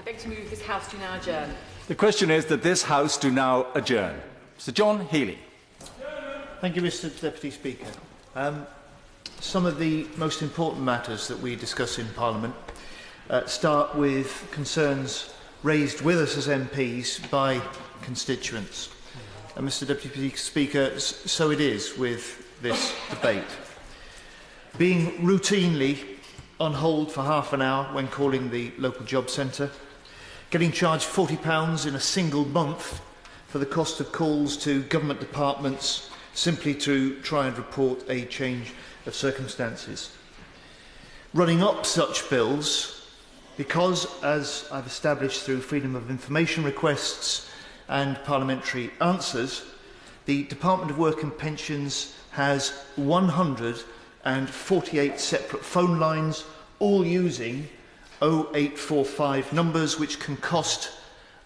I beg to move this House to now adjourn. The question is that this House do now adjourn. Mr. John Healey. Thank you, Mr. Deputy Speaker. Some of the most important matters that we discuss in Parliament start with concerns raised with us as MPs by constituents. And Mr. Deputy Speaker, so it is with this debate. Being routinely on hold for half an hour when calling the local job centre, getting charged £40 in a single month for the cost of calls to government departments simply to try and report a change of circumstances. Running up such bills because, as I've established through freedom of information requests and parliamentary answers, the Department of Work and Pensions has 148 separate phone lines, all using 0845 numbers, which can cost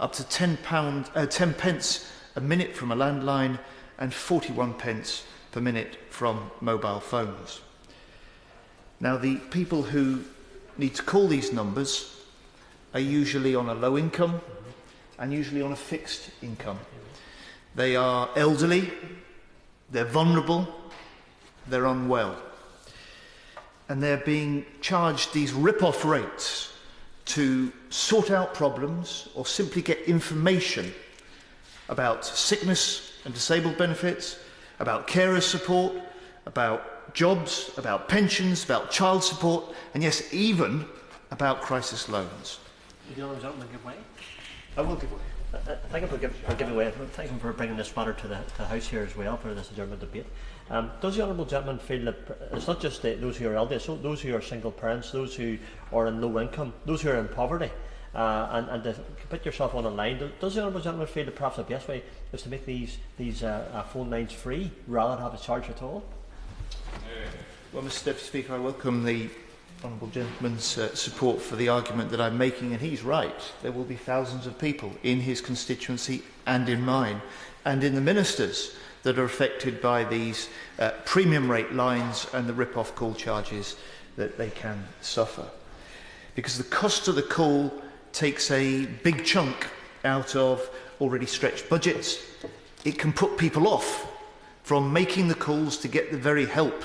up to £10 pence a minute from a landline and 41 pence per minute from mobile phones. Now, the people who need to call these numbers are usually on a low income and usually on a fixed income. They are elderly, they're vulnerable, they're unwell. And they're being charged these rip-off rates to sort out problems or simply get information about sickness and disabled benefits, about carer support, about jobs, about pensions, about child support, and yes, even about crisis loans. Would the honourable gentleman give way? I will give way. Thank you for giving way. Thank you for bringing this matter to the House here as well for this adjournment debate. Does the honourable gentleman feel that it's not just those who are elderly, so those who are single parents, those who are in low income, those who are in poverty, and to put yourself on a line, does the honourable gentleman feel that perhaps the best way is to make these phone lines free rather than have a charge at all? Well, Mr. Deputy Speaker, I welcome the honourable gentleman's support for the argument that I'm making, and he's right. There will be thousands of people in his constituency and in mine and in the ministers that are affected by these premium rate lines and the rip-off call charges that they can suffer. Because the cost of the call takes a big chunk out of already stretched budgets. It can put people off from making the calls to get the very help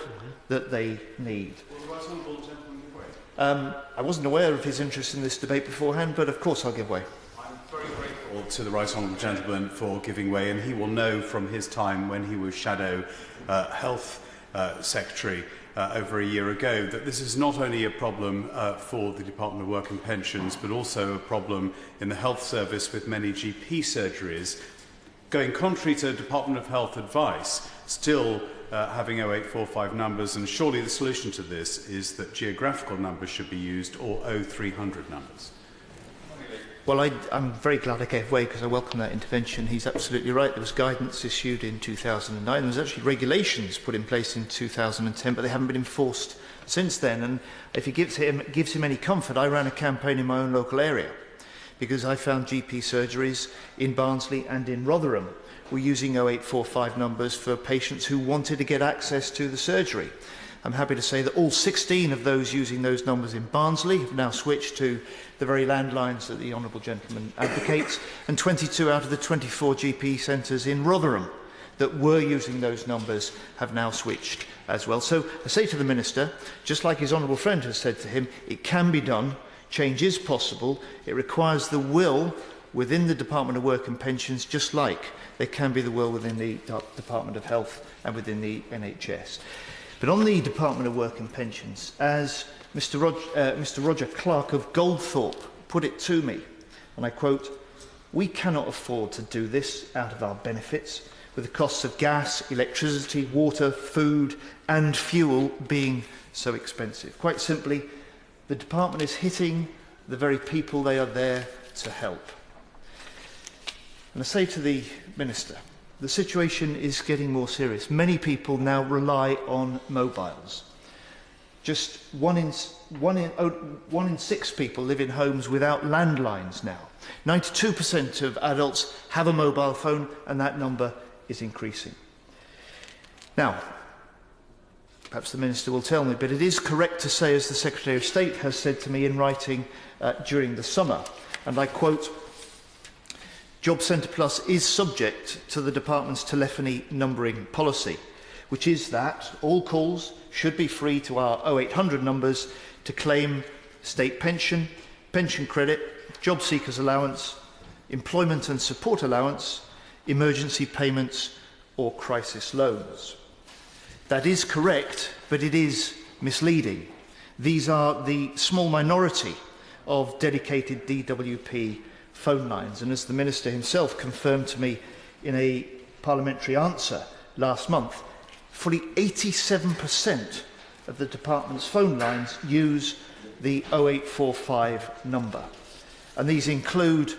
that they need. I wasn't aware of his interest in this debate beforehand, but of course I'll give way. I'm very grateful to the Right Honourable Gentleman for giving way, and he will know from his time when he was Shadow Health Secretary over a year ago that this is not only a problem for the Department of Work and Pensions, but also a problem in the health service with many GP surgeries. Going contrary to Department of Health advice, still having 0845 numbers, and surely the solution to this is that geographical numbers should be used or 0300 numbers. Well, I'm very glad I gave way because I welcome that intervention. He's absolutely right. There was guidance issued in 2009. There was actually regulations put in place in 2010, but they haven't been enforced since then. And if it gives him any comfort, I ran a campaign in my own local area because I found GP surgeries in Barnsley and in Rotherham were using 0845 numbers for patients who wanted to get access to the surgery. I'm happy to say that all 16 of those using those numbers in Barnsley have now switched to the very landlines that the honourable gentleman advocates, and 22 out of the 24 GP centres in Rotherham that were using those numbers have now switched as well. So I say to the Minister, just like his honourable friend has said to him, it can be done, change is possible, it requires the will within the Department of Work and Pensions, just like there can be the will within the Department of Health and within the NHS. But on the Department of Work and Pensions, as Mr. Roger Clark of Goldthorpe put it to me, and I quote, "We cannot afford to do this out of our benefits, with the costs of gas, electricity, water, food and fuel being so expensive." Quite simply, the department is hitting the very people they are there to help. And I say to the Minister, the situation is getting more serious. Many people now rely on mobiles. Just one in 6 people live in homes without landlines now. 92% of adults have a mobile phone, and that number is increasing. Now, perhaps the Minister will tell me, but it is correct to say, as the Secretary of State has said to me in writing during the summer, And I quote, Job Centre Plus is subject to the Department's telephony numbering policy, which is that all calls should be free to our 0800 numbers to claim state pension, pension credit, job seekers allowance, employment and support allowance, emergency payments or crisis loans. That is correct, but it is misleading. These are the small minority of dedicated DWP phone lines, and as the Minister himself confirmed to me in a parliamentary answer last month, fully 87% of the Department's phone lines use the 0845 number. And these include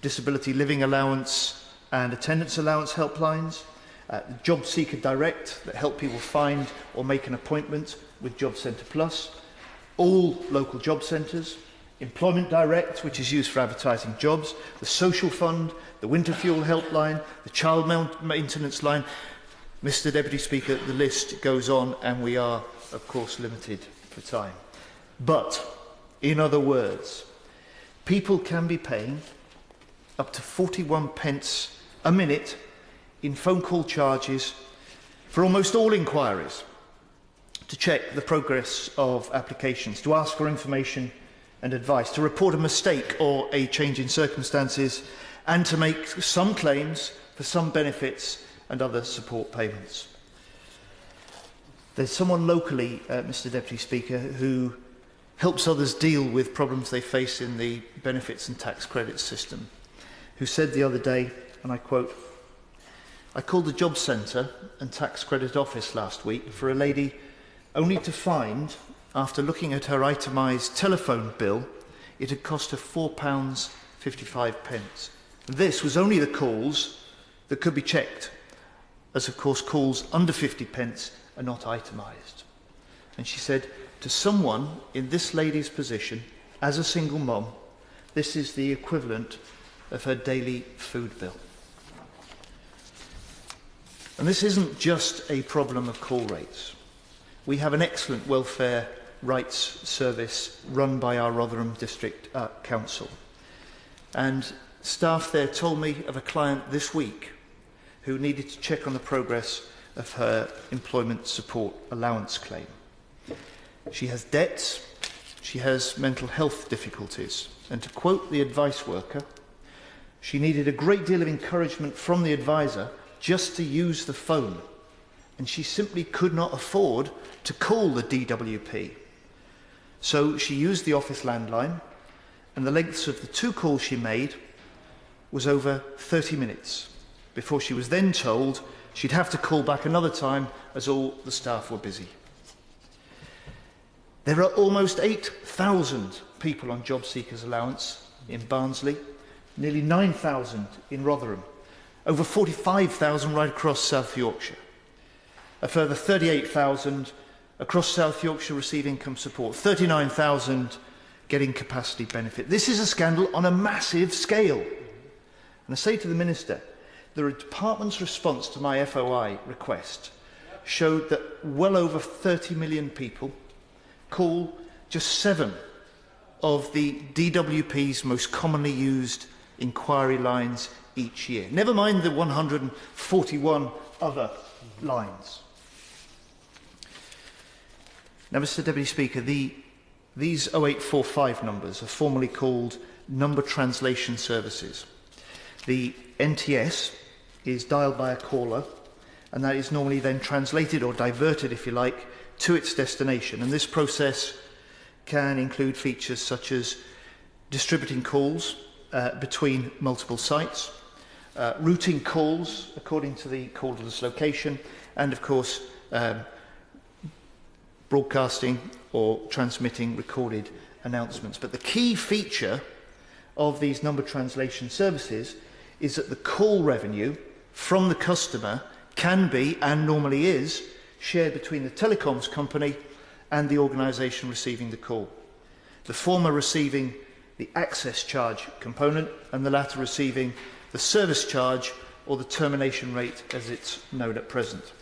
disability living allowance and attendance allowance helplines, Job Seeker Direct that help people find or make an appointment with Job Centre Plus, all local job centres, Employment Direct, which is used for advertising jobs, the Social Fund, the Winter Fuel Helpline, the Child Maintenance Line. Mr. Deputy Speaker, the list goes on, and we are, of course, limited for time. But, in other words, people can be paying up to 41 pence a minute in phone call charges for almost all inquiries, to check the progress of applications, to ask for information and advice, to report a mistake or a change in circumstances, and to make some claims for some benefits and other support payments. There's someone locally, Mr. Deputy Speaker, who helps others deal with problems they face in the benefits and tax credits system, who said the other day, and I quote, I called the Job Centre and Tax Credit Office last week for a lady only to find, after looking at her itemised telephone bill, it had cost her £4.55. This was only the calls that could be checked, as of course calls under 50 pence are not itemised. And she said, to someone in this lady's position, as a single mum, this is the equivalent of her daily food bill. And this isn't just a problem of call rates. We have an excellent welfare rights service run by our Rotherham District Council. And staff there told me of a client this week who needed to check on the progress of her employment support allowance claim. She has debts, she has mental health difficulties, and to quote the advice worker, she needed a great deal of encouragement from the advisor just to use the phone, and she simply could not afford to call the DWP. So she used the office landline, and the lengths of the 2 calls she made was over 30 minutes, before she was then told she'd have to call back another time as all the staff were busy. There are almost 8,000 people on job seekers allowance in Barnsley, nearly 9,000 in Rotherham, over 45,000 right across South Yorkshire. A further 38,000 across South Yorkshire receive income support, 39,000 getting capacity benefit. This is a scandal on a massive scale. And I say to the Minister, the Department's response to my FOI request showed that well over 30 million people call just 7 of the DWP's most commonly used inquiry lines each year. Never mind the 141 other lines. Now, Mr. Deputy Speaker, these 0845 numbers are formally called number translation services. The NTS is dialed by a caller, and that is normally then translated or diverted, if you like, to its destination. And this process can include features such as distributing calls between multiple sites, routing calls according to the caller's location, and of course broadcasting or transmitting recorded announcements. But the key feature of these number translation services is that the call revenue from the customer can be, and normally is, shared between the telecoms company and the organisation receiving the call. The former receiving the access charge component and the latter receiving the service charge or the termination rate as it's known at present.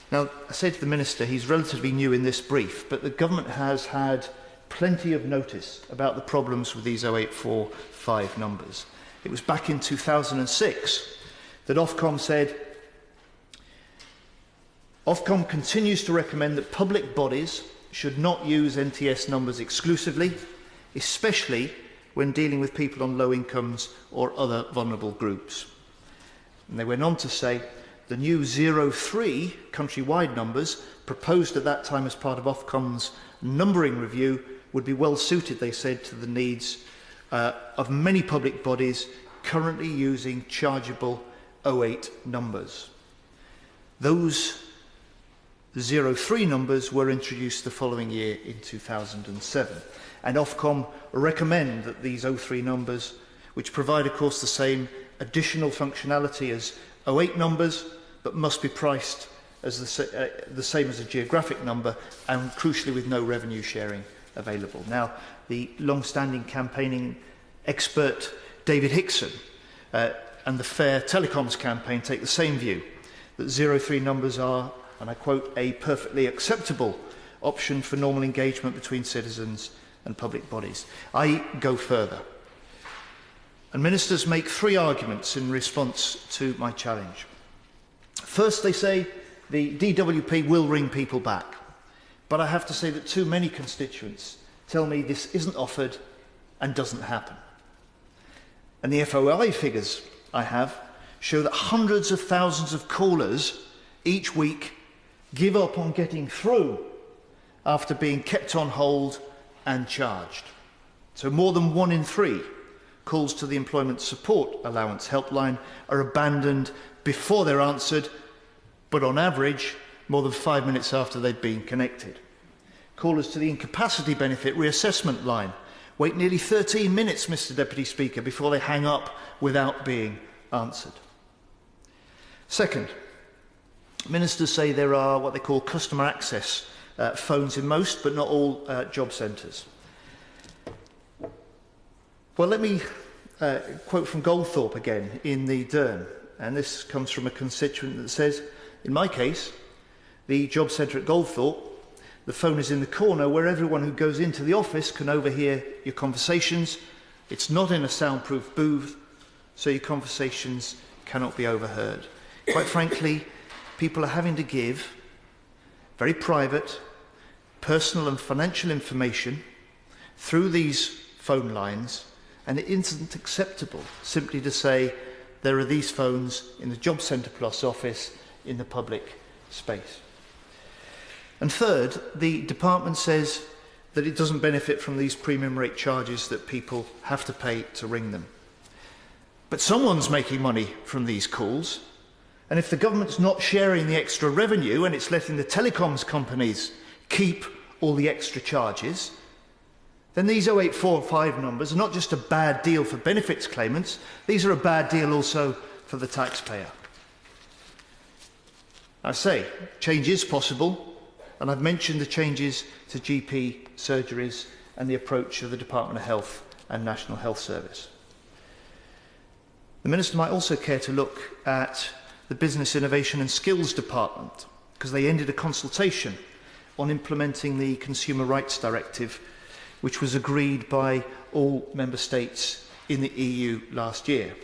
Now, I say to the Minister, he's relatively new in this brief, but the Government has had plenty of notice about the problems with these 0845 numbers. It was back in 2006 that Ofcom said, Ofcom continues to recommend that public bodies should not use NTS numbers exclusively, especially when dealing with people on low incomes or other vulnerable groups. And they went on to say the new 03 countrywide numbers proposed at that time as part of Ofcom's numbering review would be well suited, they said, to the needs of many public bodies currently using chargeable 08 numbers. Those 03 numbers were introduced the following year in 2007. And Ofcom recommend that these 03 numbers, which provide, of course, the same additional functionality as 08 numbers, but must be priced as the same as a geographic number, and crucially with no revenue sharing available. Now, the long-standing campaigning expert David Hickson and the Fair Telecoms campaign take the same view, that 03 numbers are, and I quote, a perfectly acceptable option for normal engagement between citizens and public bodies. I go further. And ministers make three arguments in response to my challenge. First, they say the DWP will ring people back. But I have to say that too many constituents tell me this isn't offered and doesn't happen. And the FOI figures I have show that hundreds of thousands of callers each week give up on getting through after being kept on hold and charged. So more than 1 in 3 calls to the Employment Support Allowance helpline are abandoned before they're answered, but on average, more than 5 minutes after they've been connected. Callers to the Incapacity Benefit Reassessment line wait nearly 13 minutes, Mr. Deputy Speaker, before they hang up without being answered. Second, ministers say there are what they call customer access phones in most, but not all job centres. Well, let me quote from Goldthorpe again in the Dearn, and this comes from a constituent that says, in my case, the job centre at Goldthorpe, the phone is in the corner where everyone who goes into the office can overhear your conversations. It's not in a soundproof booth, so your conversations cannot be overheard. Quite frankly, people are having to give very private, personal and financial information through these phone lines, and it isn't acceptable simply to say there are these phones in the Job Centre Plus office in the public space. And third, the department says that it doesn't benefit from these premium rate charges that people have to pay to ring them. But someone's making money from these calls, and if the government's not sharing the extra revenue and it's letting the telecoms companies keep all the extra charges, then these 0845 numbers are not just a bad deal for benefits claimants, these are a bad deal also for the taxpayer. I say, change is possible, and I've mentioned the changes to GP surgeries and the approach of the Department of Health and National Health Service. The Minister might also care to look at the Business Innovation and Skills Department, because they ended a consultation on implementing the Consumer Rights Directive, which was agreed by all Member States in the EU last year.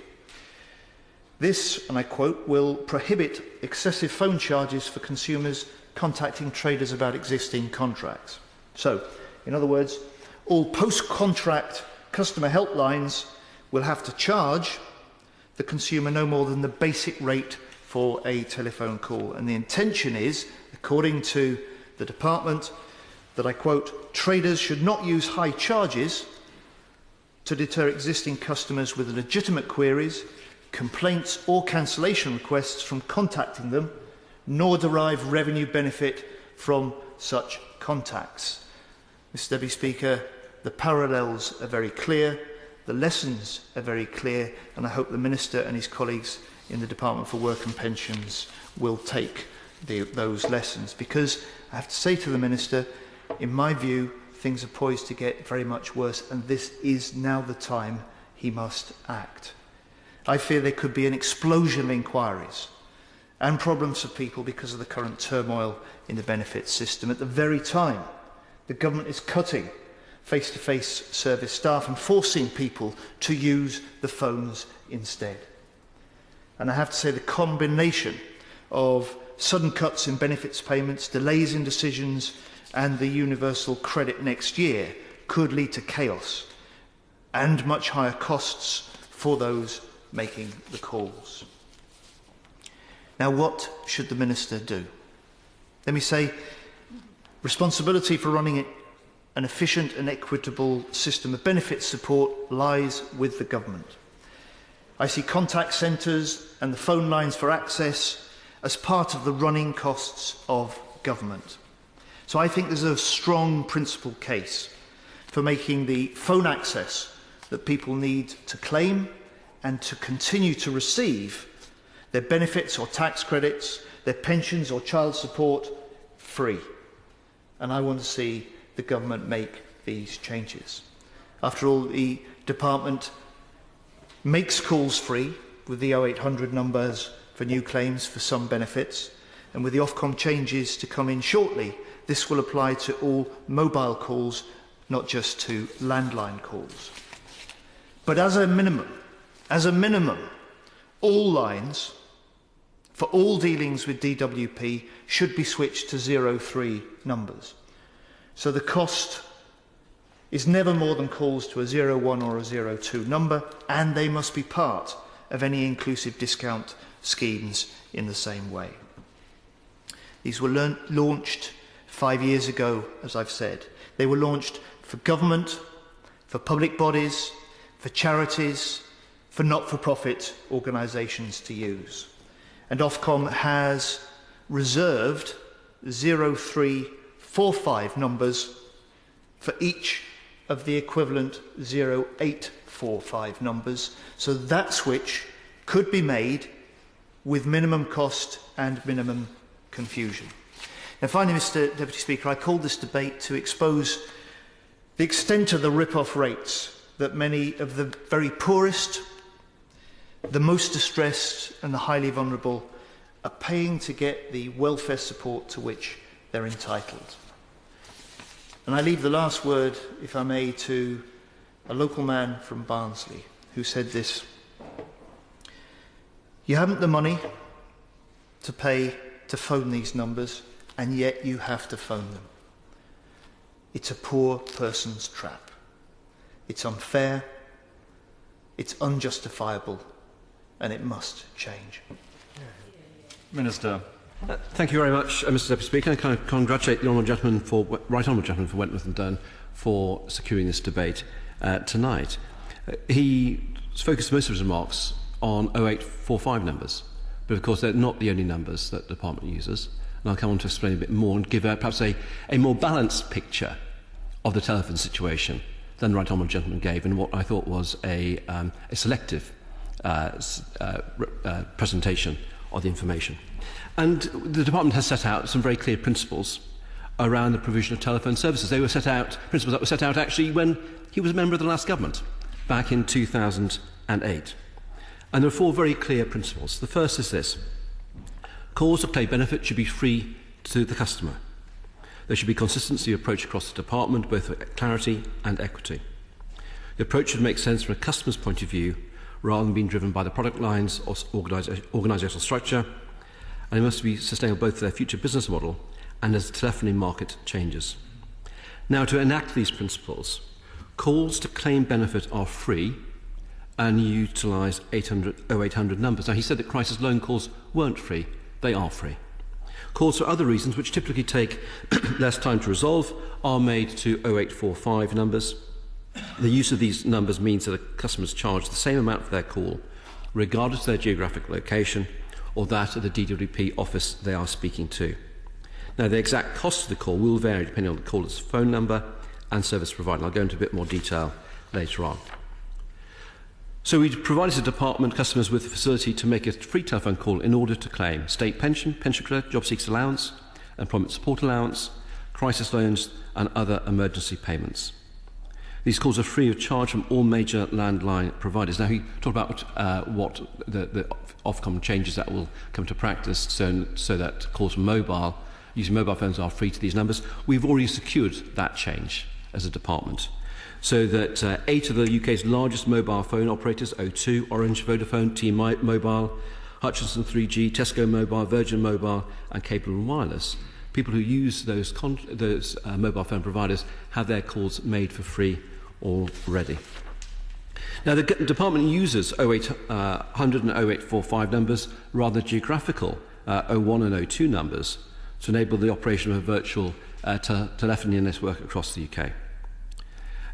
This, and I quote, will prohibit excessive phone charges for consumers contacting traders about existing contracts. So, in other words, all post-contract customer helplines will have to charge the consumer no more than the basic rate for a telephone call. And the intention is, according to the department, that I quote, traders should not use high charges to deter existing customers with legitimate queries, complaints or cancellation requests from contacting them, nor derive revenue benefit from such contacts. Mr. Deputy Speaker, the parallels are very clear, the lessons are very clear, and I hope the Minister and his colleagues in the Department for Work and Pensions will take those lessons, because I have to say to the Minister, in my view, things are poised to get very much worse, and this is now the time he must act. I fear there could be an explosion of inquiries and problems for people because of the current turmoil in the benefits system at the very time the government is cutting face-to-face service staff and forcing people to use the phones instead. And I have to say the combination of sudden cuts in benefits payments, delays in decisions and the universal credit next year could lead to chaos and much higher costs for those making the calls. Now, what should the Minister do? Let me say, responsibility for running an efficient and equitable system of benefits support lies with the government. I see contact centres and the phone lines for access as part of the running costs of government. So I think there's a strong principled case for making the phone access that people need to claim and to continue to receive their benefits or tax credits, their pensions or child support free. And I want to see the government make these changes. After all, the department makes calls free with the 0800 numbers for new claims for some benefits, and with the Ofcom changes to come in shortly, this will apply to all mobile calls, not just to landline calls. But as a minimum, all lines for all dealings with DWP should be switched to 03 numbers. So the cost is never more than calls to a 01 or a 02 number, and they must be part of any inclusive discount schemes in the same way. These were launched 5 years ago, as I've said. They were launched for government, for public bodies, for charities, for not-for-profit organisations to use. And Ofcom has reserved 0345 numbers for each of the equivalent 0845 numbers, so that switch could be made with minimum cost and minimum confusion. Now finally, Mr Deputy Speaker, I called this debate to expose the extent of the rip-off rates that many of the very poorest, the most distressed and the highly vulnerable are paying to get the welfare support to which they're entitled. And I leave the last word, if I may, to a local man from Barnsley who said this: "You haven't the money to pay to phone these numbers, and yet you have to phone them. It's a poor person's trap. It's unfair, it's unjustifiable, and it must change." Minister. Thank you very much, Mr Deputy Speaker. I can congratulate the Right Honourable Gentleman for Wentworth and Durham for securing this debate tonight. He focused most of his remarks on 0845 numbers, but of course they're not the only numbers that the department uses, and I'll come on to explain a bit more and give perhaps a more balanced picture of the telephone situation than the Right Honourable Gentleman gave in what I thought was a selective presentation of the information. And the department has set out some very clear principles around the provision of telephone services. They were set out, principles that were set out actually when he was a member of the last government, back in 2008. And there are four very clear principles. The first is this: calls to claim benefit should be free to the customer. There should be consistency of approach across the department, both for clarity and equity. The approach should make sense from a customer's point of view, rather than being driven by the product lines or organisational structure, and it must be sustainable both for their future business model and as the telephony market changes. Now, to enact these principles, calls to claim benefit are free and utilise 0800 numbers. Now, he said that crisis loan calls weren't free. They are free. Calls for other reasons, which typically take less time to resolve, are made to 0845 numbers. The use of these numbers means that the customers charge the same amount for their call, regardless of their geographic location or that of the DWP office they are speaking to. Now, the exact cost of the call will vary depending on the caller's phone number and service provider. I'll go into a bit more detail later on. So we provided the department customers with the facility to make a free telephone call in order to claim state pension, pension credit, job seekers allowance, employment support allowance, crisis loans and other emergency payments. These calls are free of charge from all major landline providers. Now, he talked about what the Ofcom changes that will come to practice so that calls from using mobile phones are free to these numbers. We've already secured that change as a department. so that 8 of the UK's largest mobile phone operators, O2, Orange, Vodafone, T-Mobile, Hutchinson 3G, Tesco Mobile, Virgin Mobile and Cable and Wireless, people who use those mobile phone providers have their calls made for free already. Now, the department uses 0800 and 0845 numbers rather than geographical 01 and 02 numbers to enable the operation of a virtual telephony network across the UK.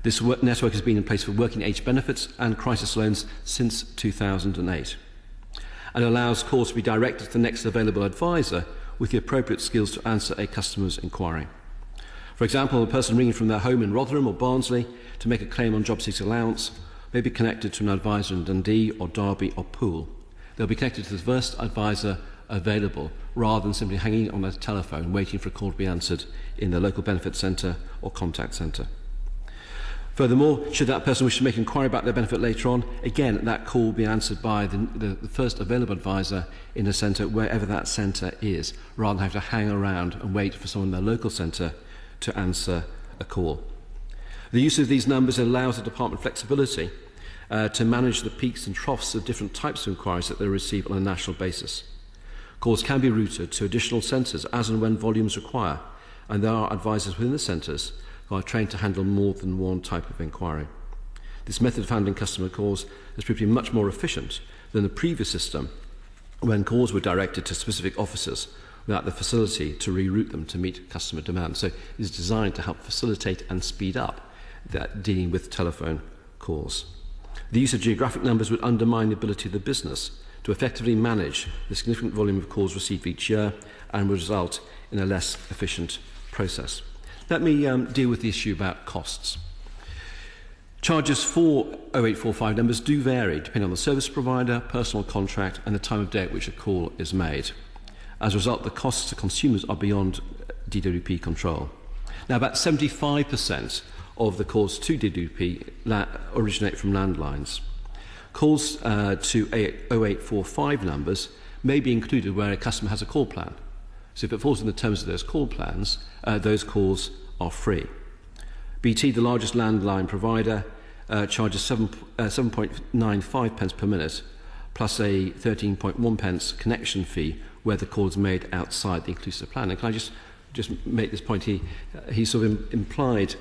This network has been in place for working age benefits and crisis loans since 2008 and allows calls to be directed to the next available advisor with the appropriate skills to answer a customer's inquiry. For example, a person ringing from their home in Rotherham or Barnsley to make a claim on job seeker allowance may be connected to an advisor in Dundee or Derby or Poole. They'll be connected to the first advisor available rather than simply hanging on a telephone waiting for a call to be answered in the local benefit centre or contact centre. Furthermore, should that person wish to make an inquiry about their benefit later on, again, that call will be answered by the first available advisor in the centre, wherever that centre is, rather than have to hang around and wait for someone in their local centre to answer a call. The use of these numbers allows the department flexibility to manage the peaks and troughs of different types of inquiries that they receive on a national basis. Calls can be routed to additional centres as and when volumes require, and there are advisors within the centres who are trained to handle more than one type of inquiry. This method of handling customer calls has proved to be much more efficient than the previous system, when calls were directed to specific officers without the facility to reroute them to meet customer demand. So it is designed to help facilitate and speed up that dealing with telephone calls. The use of geographic numbers would undermine the ability of the business to effectively manage the significant volume of calls received each year and would result in a less efficient process. Let me deal with the issue about costs. Charges for 0845 numbers do vary depending on the service provider, personal contract and the time of day at which a call is made. As a result, the costs to consumers are beyond DWP control. Now, about 75% of the calls to DWP originate from landlines. Calls to 0845 numbers may be included where a customer has a call plan. So if it falls in the terms of those call plans, those calls are free. BT, the largest landline provider, charges 7.95 pence per minute, plus a 13.1 pence connection fee where the call is made outside the inclusive plan. And can I just make this point? He sort of implied,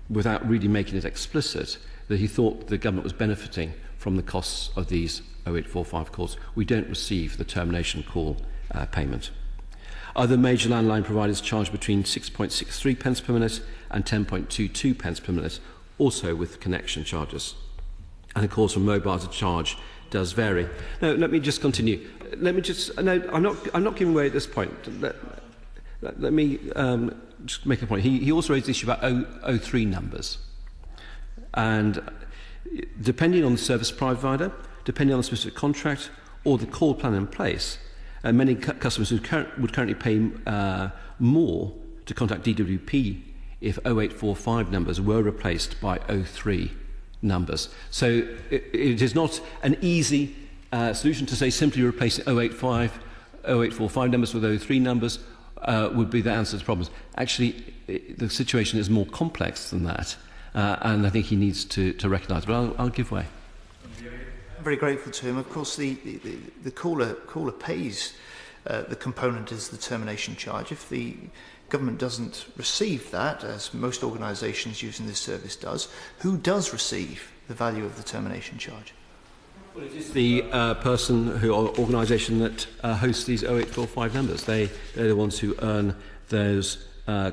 without really making it explicit, that he thought the government was benefiting from the costs of these 0845 calls. We don't receive the termination call payment. Other major landline providers charge between 6.63 pence per minute and 10.22 pence per minute, also with connection charges. And of course, from mobiles, the charge does vary. Now, let me just continue. I'm not giving away at this point. Let me just make a point. He also raised the issue about 03 numbers. And depending on the service provider, depending on the specific contract or the call plan in place, many customers would currently pay more to contact DWP if 0845 numbers were replaced by 03 numbers. So it is not an easy solution to say simply replacing 0845 numbers with 03 numbers would be the answer to problems. Actually, the situation is more complex than that, and I think he needs to recognise it, but I'll give way. I'm very grateful to him. Of course, the caller pays the component as the termination charge. If the government doesn't receive that, as most organisations using this service does, who does receive the value of the termination charge? Well, it is the person or organisation that hosts these 0845 numbers. They're the ones who earn those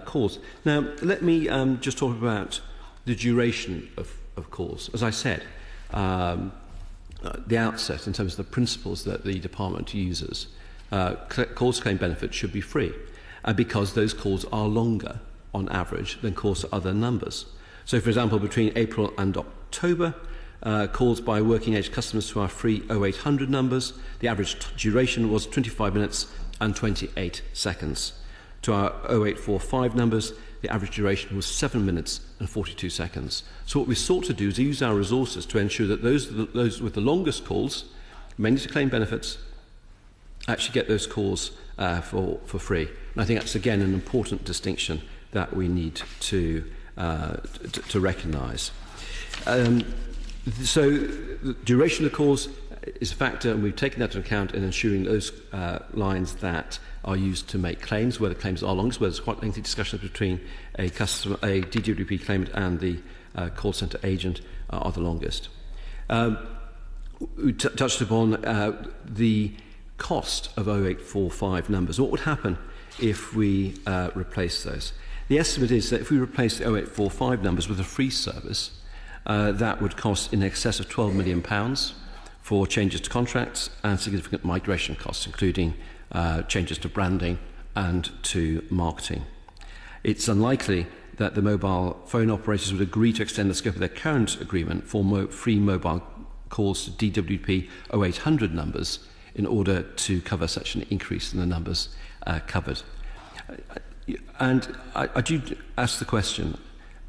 calls. Now, let me just talk about the duration of calls. As I said, the outset, in terms of the principles that the department uses, calls to claim benefit should be free, because those calls are longer on average than calls to other numbers. So, for example, between April and October, calls by working age customers to our free 0800 numbers, the average duration was 25 minutes and 28 seconds. To our 0845 numbers, the average duration was 7 minutes and 42 seconds. So what we sought to do is use our resources to ensure that those with the longest calls, mainly to claim benefits, actually get those calls for free. And I think that's, again, an important distinction that we need to to recognise. So the duration of the calls is a factor, and we've taken that into account in ensuring those lines that are used to make claims, where the claims are longest, where there's quite lengthy discussions between a DWP claimant and the call centre agent are the longest. We touched upon the cost of 0845 numbers. What would happen if we replace those? The estimate is that if we replace the 0845 numbers with a free service, that would cost in excess of £12 million for changes to contracts and significant migration costs, including changes to branding and to marketing. It's unlikely that the mobile phone operators would agree to extend the scope of their current agreement for free mobile calls to DWP 0800 numbers in order to cover such an increase in the numbers covered. And I do ask the question,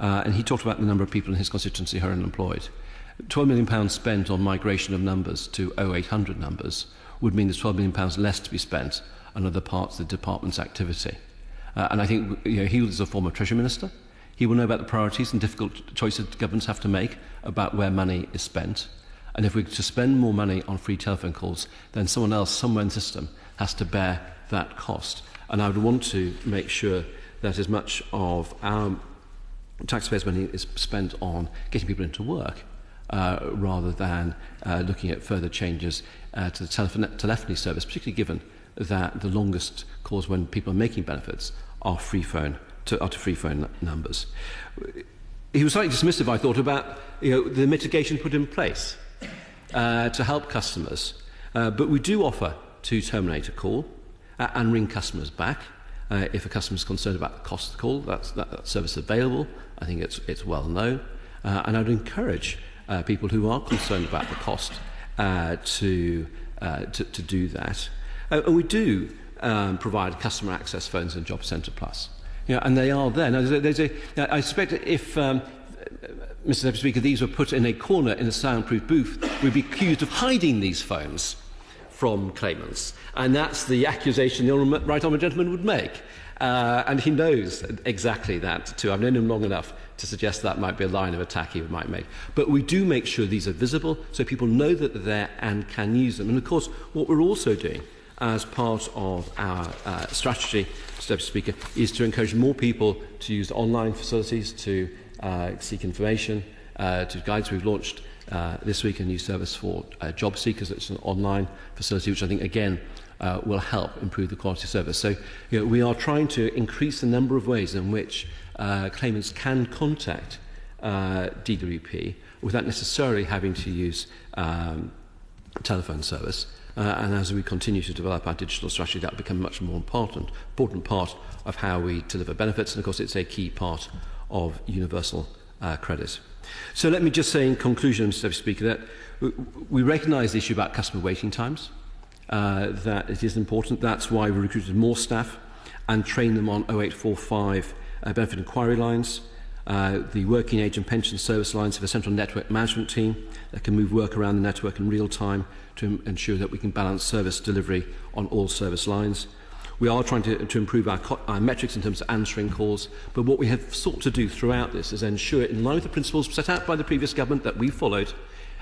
and he talked about the number of people in his constituency who are unemployed. £12 million spent on migration of numbers to 0800 numbers would mean there's £12 million less to be spent on other parts of the department's activity. And I think he was a former Treasury Minister. He will know about the priorities and difficult choices governments have to make about where money is spent. And if we're to spend more money on free telephone calls, then someone else, somewhere in the system, has to bear that cost. And I would want to make sure that as much of our taxpayers' money is spent on getting people into work, rather than looking at further changes to the telephony service, particularly given that the longest calls when people are making benefits are to free phone numbers. He was slightly dismissive, I thought, about the mitigation put in place to help customers. But we do offer to terminate a call and ring customers back. If a customer is concerned about the cost of the call, that service is available. I think it's well known. And I would encourage people who are concerned about the cost to do that. And we do provide customer access phones in Job Centre Plus. And they are there. Now, I suspect if, Mr. Deputy Speaker, these were put in a corner in a soundproof booth, we'd be accused of hiding these phones from claimants. And that's the accusation the right honourable gentleman would make. And he knows exactly that too. I've known him long enough to suggest that might be a line of attack he might make. But we do make sure these are visible so people know that they're there and can use them. And of course, what we're also doing as part of our strategy, Mr. Deputy Speaker, is to encourage more people to use online facilities to seek information, to guides. We've launched this week a new service for job seekers. It's an online facility which I think, again, will help improve the quality of service. So we are trying to increase the number of ways in which claimants can contact DWP without necessarily having to use telephone service. And as we continue to develop our digital strategy, that will become a much more important part of how we deliver benefits. And of course, it's a key part of universal credit. So let me just say in conclusion, Mr. Speaker, that we recognise the issue about customer waiting times, that it is important. That's why we recruited more staff and trained them on 0845 benefit inquiry lines. The working age and pension service lines have a central network management team that can move work around the network in real time to ensure that we can balance service delivery on all service lines. We are trying to improve our metrics in terms of answering calls, but what we have sought to do throughout this is ensure, in line with the principles set out by the previous government that we followed,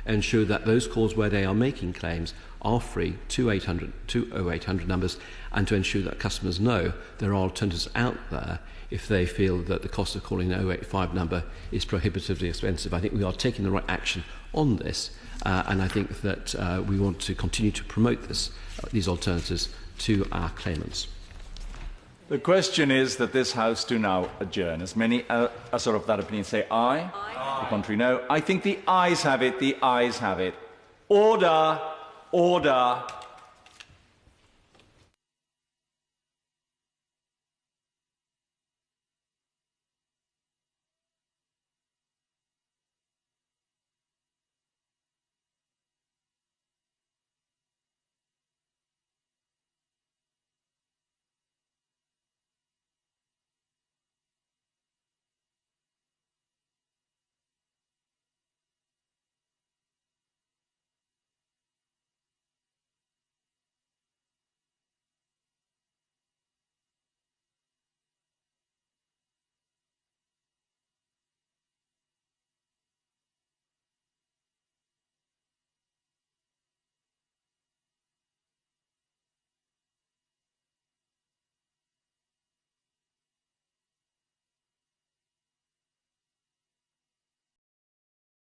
ensure that those calls where they are making claims are free to 0800 numbers, and to ensure that customers know there are alternatives out there if they feel that the cost of calling an 085 number is prohibitively expensive. I think we are taking the right action on this, and I think that we want to continue to promote these alternatives to our claimants. The question is that this House do now adjourn. As many as are of that opinion say aye. Aye. The contrary, no. I think the ayes have it. The ayes have it. Order. Order.